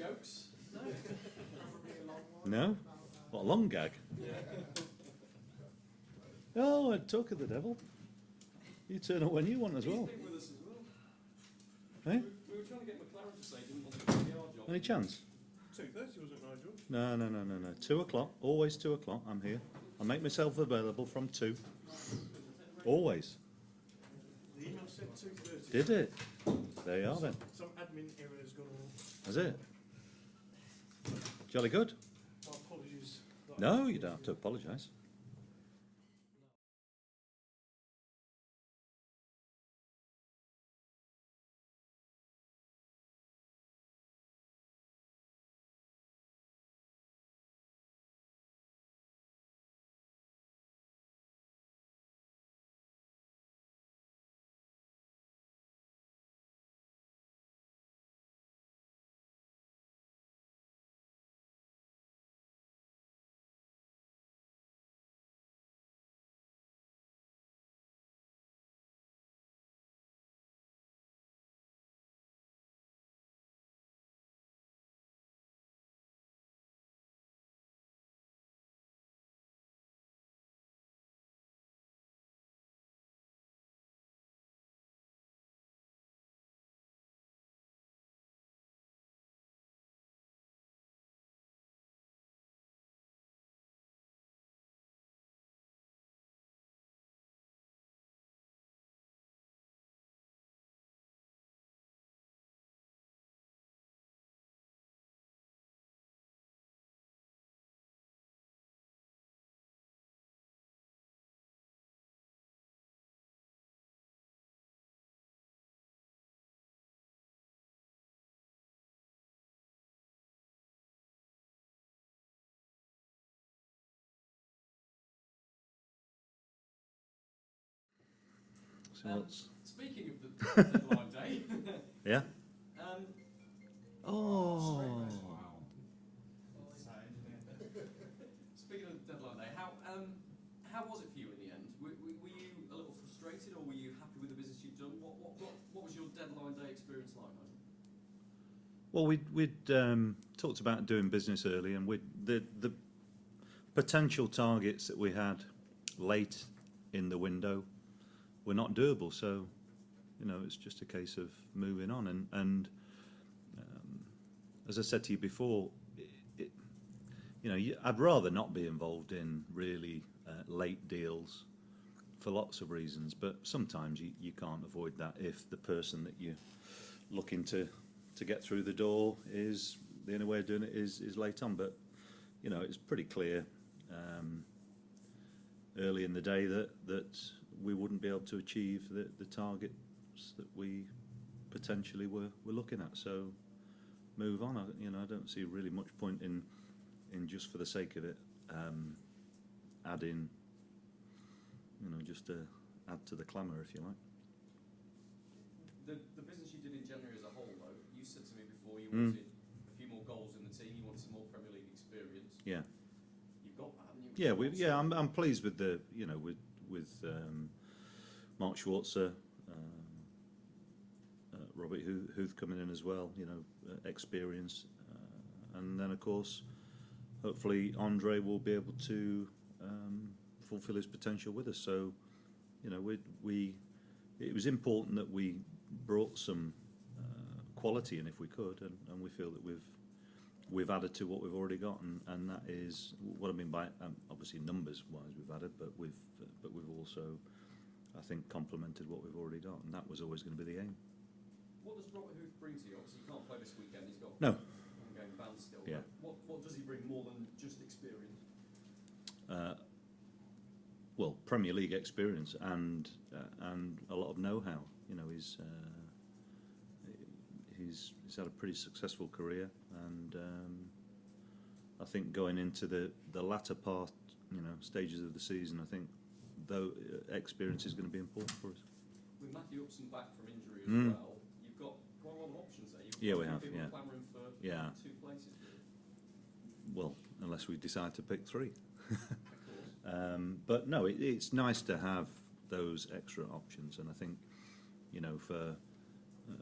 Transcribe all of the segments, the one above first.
jokes? No. No? What, a long gag? Oh, I'd talk of the devil. You turn up when you want as well. He's been with us as well. Eh? We were trying to get McLaren to say he didn't want to do the PR job. Any chance? 2:30 was it, Nigel? No. 2 o'clock. Always 2 o'clock. I'm here. I make myself available from 2. Always. The email said 2:30. Did it? There you are then. Some admin error has gone on. That's it. Jolly good. My apologies. No, you don't have to apologise. So what's... Speaking of the deadline day. Yeah? um, Oh. Speaking of the deadline day, how was it for you in the end? Were you a little frustrated, or were you happy with the business you've done? What was your deadline day experience like? Well, we'd talked about doing business early, and the potential targets that we had late in the window were not doable. So, it's just a case of moving on. And as I said to you before, I'd rather not be involved in really late deals for lots of reasons. But sometimes you can't avoid that if the person that you're looking to get through the door is the only way of doing it is late on. But it's pretty clear early in the day that we wouldn't be able to achieve the targets that we potentially were looking at. So move on. I don't see really much point in just for the sake of it adding, just to add to the clamour, if you like. The business you did in January as a whole, though, you said to me before you wanted a few more goals in the team, you wanted some more Premier League experience. Yeah. You've got that, haven't you? I'm pleased with the with Mark Schwarzer, Robert Huth coming in as well. Experience, and then of course, hopefully Andre will be able to fulfil his potential with us. So, it was important that we brought some quality in if we could, and we feel that we've added to what we've already got, and that is what I mean by obviously numbers wise we've added, but we've also, I think, complemented what we've already got, and that was always going to be the aim. What does Robert Huth bring to you? Obviously you can't play this weekend, he's got no game banned still. Yeah. What does he bring more than just experience? Well, Premier League experience and a lot of know-how. He's had a pretty successful career, and I think going into the latter part, stages of the season, I think though experience is going to be important for us. With Matthew Upson back from injury as well, you've got quite a lot of options there. We have. People clamouring for 2 places. Really. Well, unless we decide to pick 3. Of course. But no, it's nice to have those extra options, and I think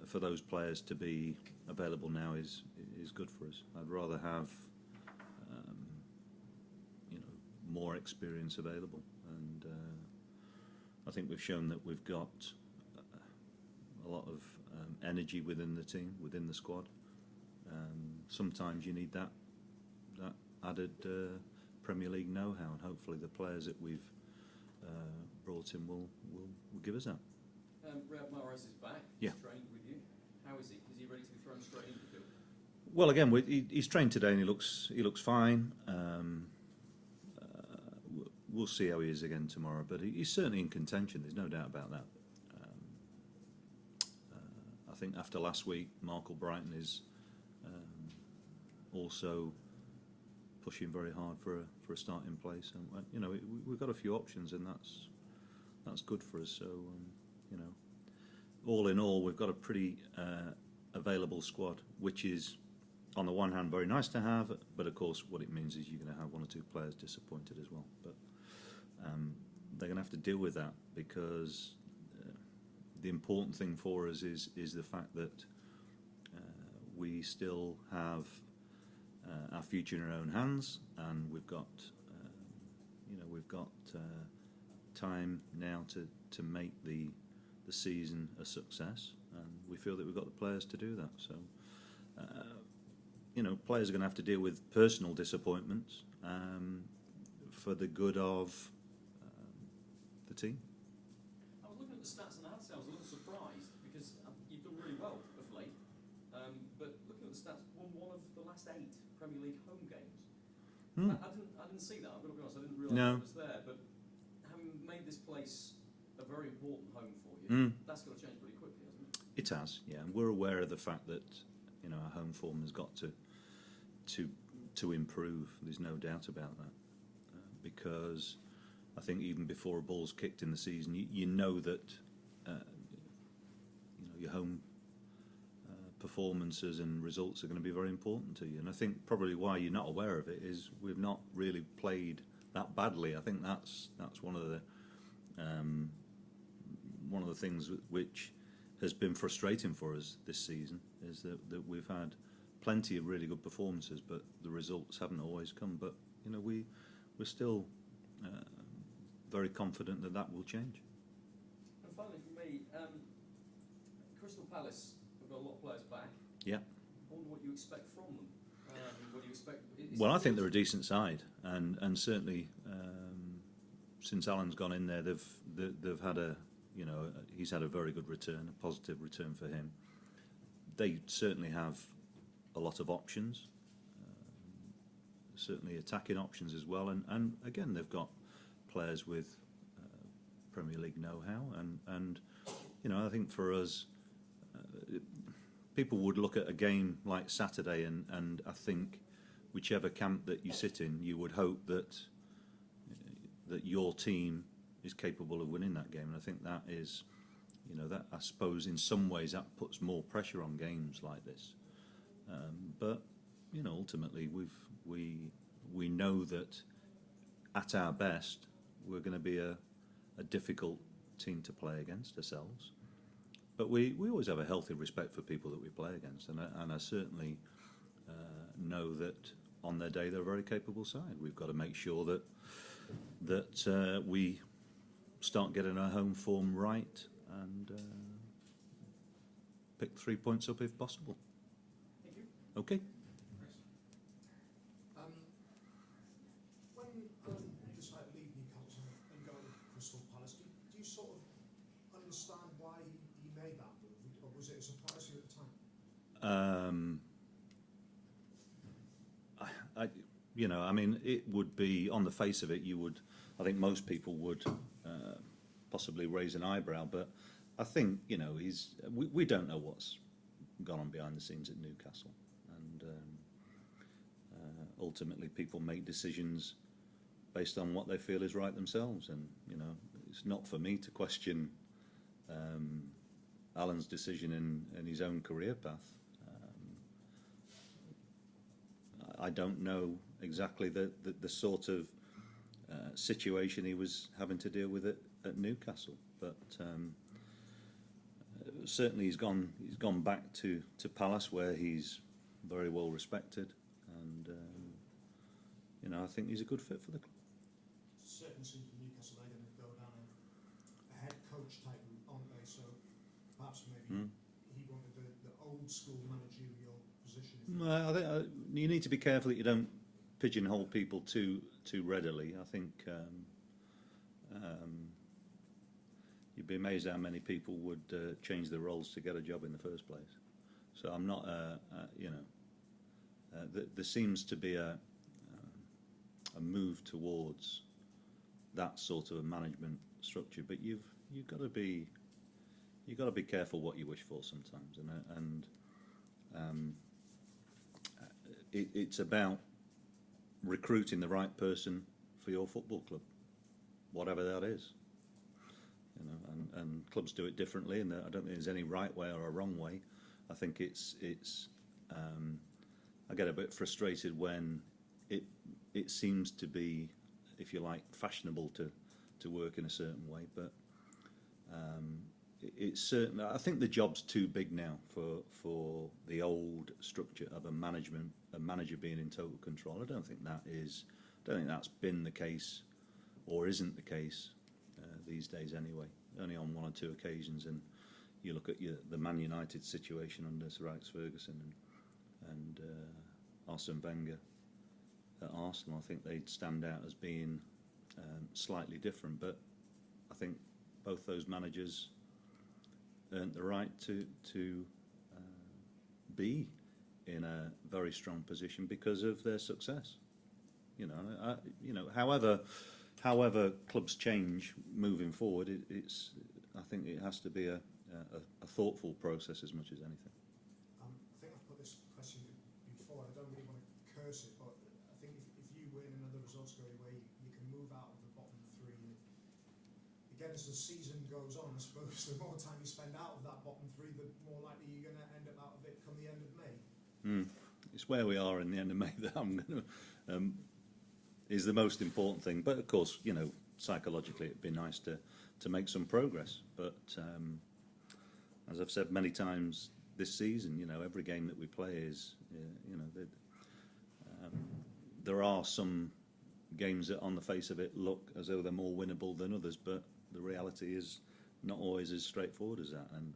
for those players to be available now is is good for us. I'd rather have you know, more experience available, and I think we've shown that we've got a lot of energy within the team, within the squad. Sometimes you need that added Premier League know-how, and hopefully the players that we've brought in will give us that. Riyad Mahrez is back. Yeah. He's trained with you. How is he? Is he ready to be thrown straight into the field? Well, again, he's trained today and he looks fine. We'll see how he is again tomorrow, but he's certainly in contention. There's no doubt about that. I think after last week, Michael Brighton is also pushing very hard for a starting place, and you know, we've got a few options, and that's good for us. So you know, all in all, we've got a pretty available squad, which is on the one hand very nice to have, but of course what it means is you're going to have one or two players disappointed as well. But they're going to have to deal with that, because the important thing for us is the fact that we still have our future in our own hands, and we've got time now to make the season a success, and we feel that we've got the players to do that. So you know, players are going to have to deal with personal disappointments for the good of the team. I was looking at the stats and I had to say I was a little surprised, because you've done really well of late. But looking at the stats, won one of the last 8 Premier League home games. I didn't see that. I've got to be honest. I didn't realise it was there. But having made this place a very important home for you, that's got to change pretty quickly, hasn't it? It has, yeah. And we're aware of the fact that, you know, our home form has got to improve. There's no doubt about that, because I think even before a ball's kicked in the season, you know that you know, your home performances and results are going to be very important to you. And I think probably why you're not aware of it is we've not really played that badly. I think that's one of the things which has been frustrating for us this season, is that we've had plenty of really good performances, but the results haven't always come. But you know, we're still very confident that will change. And finally, for me, Crystal Palace have got a lot of players back. Yeah. I wonder what you expect from them. What do you expect? Well, I think they're a decent side, and certainly since Alan's gone in there, they've had he's had a very good return, a positive return for him. They certainly have a lot of options, certainly attacking options as well, and again they've got players with Premier League know-how, and you know, I think for us, people would look at a game like Saturday, and I think whichever camp that you sit in, you would hope that your team is capable of winning that game. And I think that is, you know, that I suppose in some ways that puts more pressure on games like this. But you know, ultimately we know that at our best we're going to be a difficult team to play against ourselves. But we always have a healthy respect for people that we play against, and I certainly know that on their day they're a very capable side. We've got to make sure that we start getting our home form right and pick 3 points up if possible. Thank you. Okay. When you decided to leave Newcastle and go to Crystal Palace, do you sort of understand why he made that move, or was it a surprise to you at the time? I mean, it would be, on the face of it, I think most people would possibly raise an eyebrow, but I think, you know, we don't know what's gone on behind the scenes at Newcastle, and ultimately people make decisions based on what they feel is right themselves, and you know, it's not for me to question Alan's decision in his own career path. I don't know exactly the sort of situation he was having to deal with at Newcastle, but certainly he's gone back to Palace, where he's very well respected, and you know, I think he's a good fit for the club. Certainly seems for Newcastle they're going to go down a head coach type route, aren't they? So perhaps maybe he wanted the old school managerial position. I think you need to be careful that you don't pigeonhole people too readily. I think you'd be amazed how many people would change their roles to get a job in the first place. So I'm not, you know, there seems to be a move towards that sort of a management structure, but you've got to be careful what you wish for sometimes, and it's about recruiting the right person for your football club, whatever that is. You know, and clubs do it differently, and I don't think there's any right way or a wrong way. I think it's I get a bit frustrated when it seems to be, if you like, fashionable to work in a certain way, but it's certain. I think the job's too big now for the old structure of a manager being in total control. I don't think that's been the case, or isn't the case these days anyway. Only on one or two occasions, and you look at the Man United situation under Sir Alex Ferguson and Arsene Wenger at Arsenal. I think they'd stand out as being slightly different, but I think both those managers earned the right to be in a very strong position because of their success. You know, however clubs change moving forward, I think it has to be a thoughtful process as much as anything. I think I've put this question before. I don't really want to curse it, but I think if you win and other results go your way, you can move out of the bottom three. And again, as the season goes on, I suppose the more time you spend out of that bottom three, the more likely you're going to end up out of it come the end of May. It's where we are in the end of May that I'm going to is the most important thing. But of course, you know, psychologically, it'd be nice to make some progress. But as I've said many times this season, you know, every game that we play is, you know, there are some games that on the face of it look as though they're more winnable than others, but the reality is not always as straightforward as that. And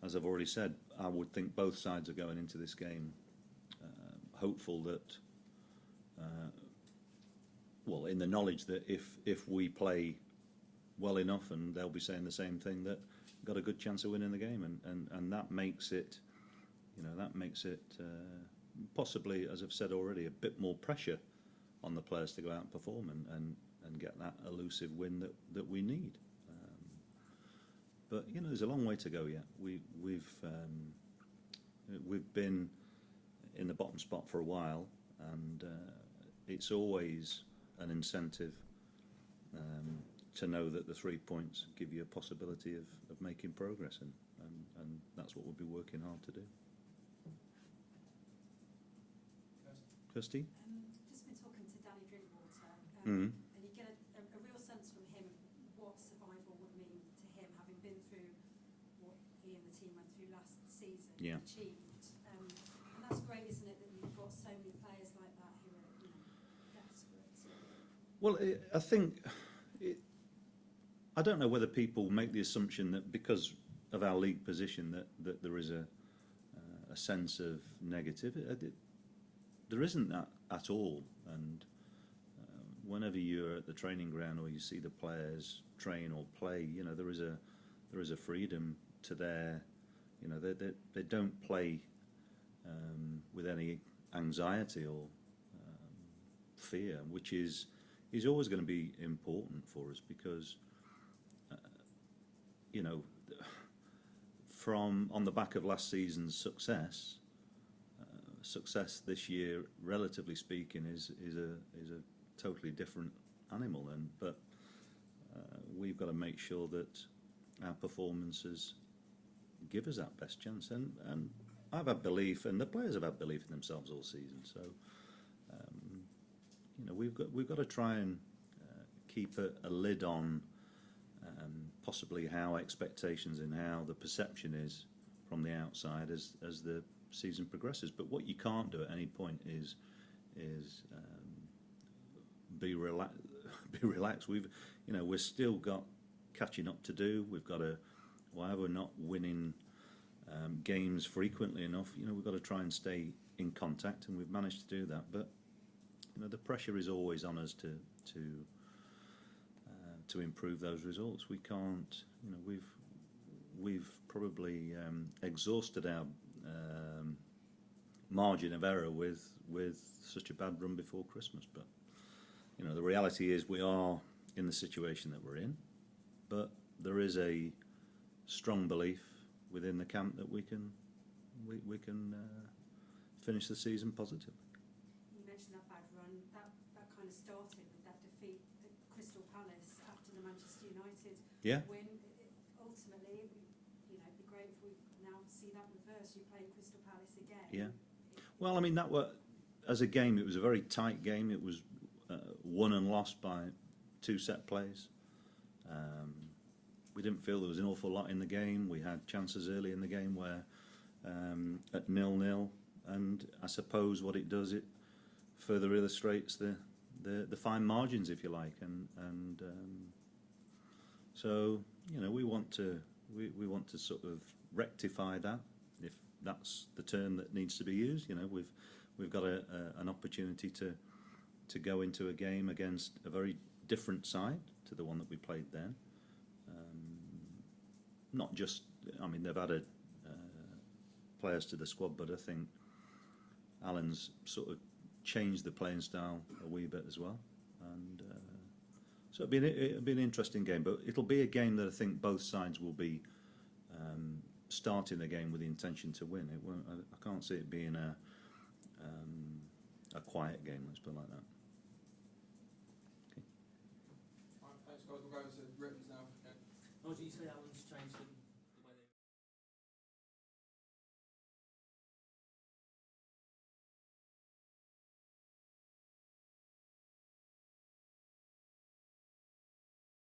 as I've already said, I would think both sides are going into this game hopeful that, well, in the knowledge that if we play well enough, and they'll be saying the same thing, that we've got a good chance of winning the game, and that makes it, you know, possibly, as I've said already, a bit more pressure on the players to go out and perform and get that elusive win that we need. But you know, there's a long way to go yet. We've been in the bottom spot for a while, and it's always an incentive to know that the 3 points give you a possibility of making progress, and that's what we'll be working hard to do. Kirsty? Just been talking to Danny Drinkwater, Mm. and you get a real sense from him what survival would mean to him, having been through what he and the team went through last season Yeah. and achieved. And that's great, isn't it, that you've got so many players like that who are, you know, desperate. Well, I think I don't know whether people make the assumption that because of our league position that there is a sense of negative. There isn't that at all. And whenever you're at the training ground or you see the players train or play, you know, there is a freedom to their, you know, they don't play with any anxiety or fear, which is always going to be important for us because, you know, from on the back of last season's success this year, relatively speaking, is a totally different animal. But we've got to make sure that our performances give us that best chance. And I've had belief, and the players have had belief in themselves all season. So you know, we've got to try and keep a lid on possibly how expectations and how the perception is from the outside as the season progresses. But what you can't do at any point is be relaxed. Be relaxed. We've still got catching up to do. We've got to, while we're not winning games frequently enough, we've got to try and stay in contact, and we've managed to do that. But the pressure is always on us to improve those results. We can't. We've probably exhausted our margin of error with such a bad run before Christmas. But the reality is we are in the situation that we're in. But there is a strong belief within the camp that we can finish the season positively. You mentioned that bad run. That kind of started with that defeat at Crystal Palace after the Manchester United win. Ultimately, it'd be great if we now see that reverse. You play Crystal Palace again. Yeah. Well, as a game, it was a very tight game. It was won and lost by 2 set plays. We didn't feel there was an awful lot in the game. We had chances early in the game where at 0-0, and I suppose what it does, it further illustrates the fine margins, if you like, and so we want to sort of rectify that, if that's the term that needs to be used. We've got an opportunity to go into a game against a very different side to the one that we played then. Not just, they've added players to the squad, but I think Alan's sort of changed the playing style a wee bit as well. And so it'll be an interesting game, but it'll be a game that I think both sides will be starting the game with the intention to win. It won't. I can't see it being a quiet game. Let's put it like that. Thanks, guys. We'll go to Rippers now. Nigel, you say Alan's changed the